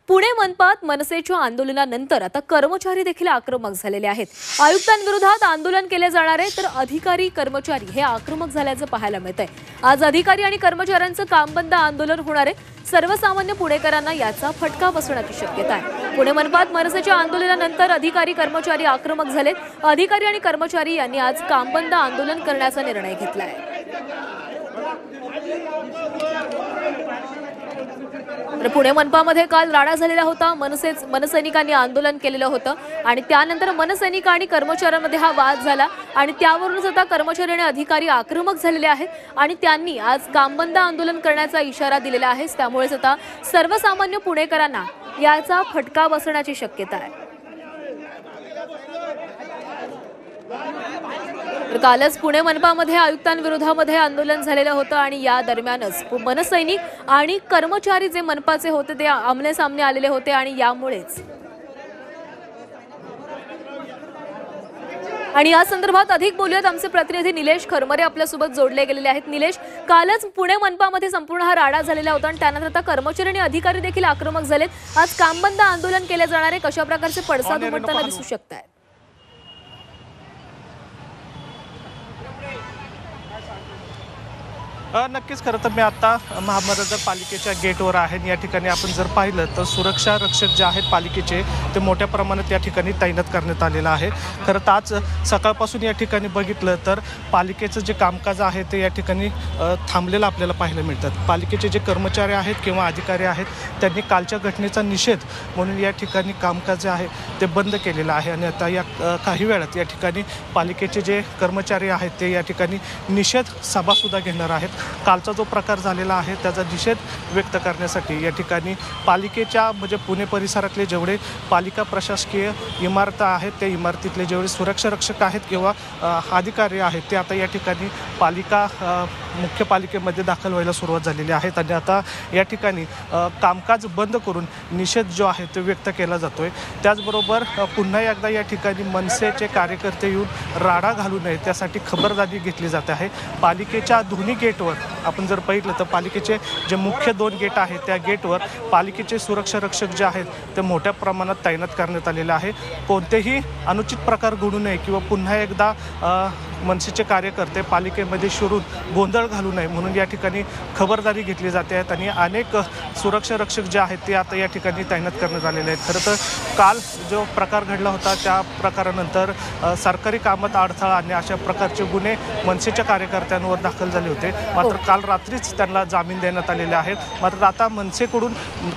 पुणे मनपात मनसेच्या आंदोलनानंतर आता कर्मचारी देखील आक्रमक झालेले आहेत। आयुक्तांविरोधात आंदोलन केले जाणारे तर अधिकारी कर्मचारी हे आक्रमक झाल्याचं पाहायला मिळतंय। आज अधिकारी आणि कर्मचाऱ्यांचं कामबंद आंदोलन होणार आहे। सर्वसामान्य पुणेकरांना याचा फटका बसण्याची शक्यता आहे। पुणे मनपात मनसेच्या आंदोलनानंतर अधिकारी कर्मचारी आक्रमक झालेत। अधिकारी आणि कर्मचारी यांनी आज कामबंद आंदोलन करण्याचा निर्णय घेतला आहे। पुणे मनपामध्ये काल राडा झालेला होता। मनसैनिकांनी आंदोलन केलेलं होतं आणि त्यानंतर मनसैनिक आणि कर्मचाऱ्यांमध्ये हा वाद झाला आणि त्यावरूनच आता कर्मचारी आणि अधिकारी आक्रमक झालेले आहेत आणि त्यांनी आज कामबंद आंदोलन करण्याचा इशारा दिलेला आहे। त्यामुळेच आता सर्वसामान्य पुणेकरांना याचा फटका बसण्याची शक्यता आहे। कालच पुणे मनपामध्ये आयुक्तांविरोधामध्ये आंदोलन झालेलं होतं आणि या दरम्यानच मनसैनिक आणि कर्मचारी जे मनपाचे होते ते आमने सामने आलेले होते आणि यामुळेच आणि या संदर्भात अधिक बोलूयात। आमचे प्रतिनिधी निलेश खरमरे आपल्यासोबत जोडले गेलेले आहेत। निलेश, कालच पुणे मनपामध्ये संपूर्ण हा राडा झालेला होता आणि त्यानंतर आता कर्मचारी आणि अधिकारी देखील आक्रमक झालेत। आज कामबंद आंदोलन केले जाणारे कशा प्रकारचे पडसाद उमटताना दिसू शकतात? नक्कीच खरं तर मी आता महानगरपालिकेच्या गेटवर आहे। या ठिकाणी आपण जर पाहिलं तर सुरक्षा रक्षक जे आहेत पालिकेचे ते मोठ्या प्रमाणात या ठिकाणी तैनात करण्यात आलेलं आहे। खरं तर आज सकाळपासून या ठिकाणी बघितलं तर पालिकेचं जे कामकाज आहे ते या ठिकाणी थांबलेलं आपल्याला पाहायला मिळतात। पालिकेचे जे कर्मचारी आहेत किंवा अधिकारी आहेत त्यांनी कालच्या घटनेचा निषेध म्हणून या ठिकाणी कामकाज जे आहे ते बंद केलेलं आहे आणि आता या काही वेळात या ठिकाणी पालिकेचे जे कर्मचारी आहेत ते या ठिकाणी निषेध सभासुद्धा घेणार आहेत। कालचा जो प्रकार झालेला आहे त्याचा निषेध व्यक्त करण्यासाठी या ठिकाणी पालिकेच्या म्हणजे पुणे परिसरातले जेवढे पालिका प्रशासकीय इमारती आहेत त्या इमारतीतले जेवढे सुरक्षा रक्षक आहेत किंवा अधिकारी आहेत ते आता या ठिकाणी मुख्य पालिकेमध्ये दाखल व्हायला सुरुवात झालेली आहे आणि आता या ठिकाणी कामकाज बंद करून निषेध जो आहे तो व्यक्त केला जातोय। त्याचबरोबर पुन्हा एकदा या ठिकाणी मनसेचे कार्यकर्ते येऊन राडा घालू नये त्यासाठी खबरदारी घेतली जाते आहे। पालिकेच्या दोन्ही गेटवर आपण जर पाहिलं तर पालिकेचे जे मुख्य 2 गेट आहेत त्या गेटवर पालिकेचे सुरक्षा रक्षक जे आहेत ते मोठ्या प्रमाणात तैनात करण्यात आलेले आहे। कोणतेही अनुचित प्रकार घडू नये किंवा पुन्हा एकदा मनसेचे कार्यकर्ते पालिकेमध्ये शिरून गोंधळ घालू नये म्हणून या ठिकाणी खबरदारी घेतली जाते आहेत आणि अनेक सुरक्षा रक्षक जे आहेत ते आता या ठिकाणी तैनात करण्यात आलेले आहेत। खरं तर काल जो प्रकार घडला होता त्या प्रकारानंतर सरकारी कामात अडथळा आणि अशा प्रकारचे गुन्हे मनसेच्या कार्यकर्त्यांवर दाखल झाले होते। मात्र काल रात्रीच त्यांना जामीन देण्यात आलेले आहेत। मात्र आता मनसेकडून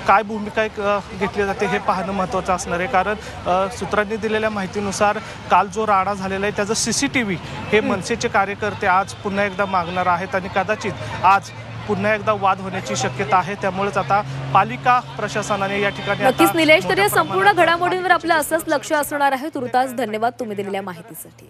काय भूमिका घेतली जाते हे पाहणं महत्त्वाचं असणार आहे, कारण सूत्रांनी दिलेल्या माहितीनुसार काल जो राडा झालेला आहे त्याचं CCTV हे मनसेचे कार्यकर्ते आज पुन्हा एकदा मागणार आहेत आणि कदाचित आज पुन्हा एकदा वाद होण्याची शक्यता आहे। त्यामुळेच आता पालिका प्रशासनाने या ठिकाणी नक्कीच निलेश, तर या संपूर्ण घडामोडींवर आपलं असंच लक्ष असणार आहे। तुर्तास धन्यवाद तुम्ही दिलेल्या माहितीसाठी।